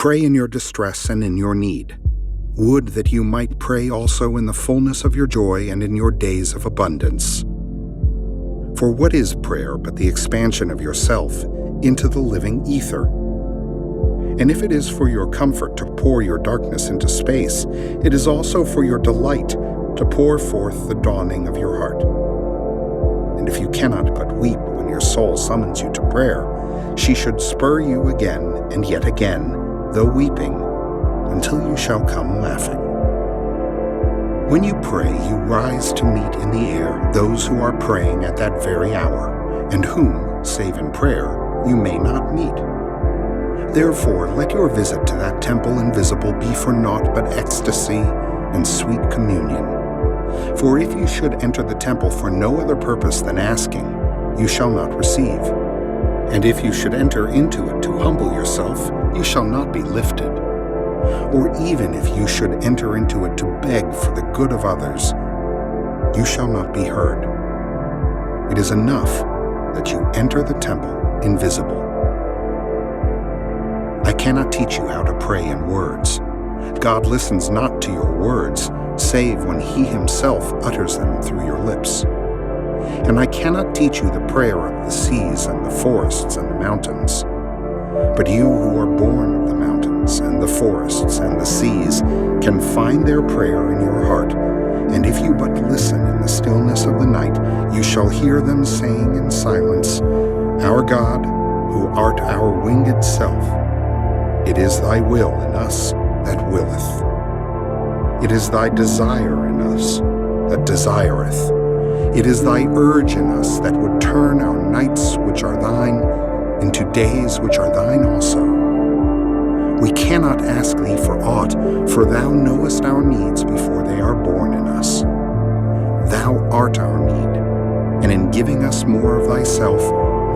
Pray in your distress and in your need. Would that you might pray also in the fullness of your joy and in your days of abundance. For what is prayer but the expansion of yourself into the living ether? And if it is for your comfort to pour your darkness into space, it is also for your delight to pour forth the dawning of your heart. And if you cannot but weep when your soul summons you to prayer, she should spur you again and yet again, though weeping, until you shall come laughing. When you pray, you rise to meet in the air those who are praying at that very hour, and whom, save in prayer, you may not meet. Therefore, let your visit to that temple invisible be for naught but ecstasy and sweet communion. For if you should enter the temple for no other purpose than asking, you shall not receive. And if you should enter into it to humble yourself, you shall not be lifted. Or even if you should enter into it to beg for the good of others, you shall not be heard. It is enough that you enter the temple invisible. I cannot teach you how to pray in words. God listens not to your words, save when He Himself utters them through your lips. And I cannot teach you the prayer of the seas and the forests and the mountains. But you who are born of the mountains and the forests and the seas can find their prayer in your heart, and if you but listen in the stillness of the night, you shall hear them saying in silence, Our God, who art our winged self, it is thy will in us that willeth. It is thy desire in us that desireth. It is thy urge in us that would turn our nights which are thine into days which are thine also. We cannot ask thee for aught, for thou knowest our needs before they are born in us. Thou art our need, and in giving us more of thyself,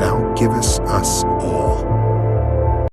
thou givest us all.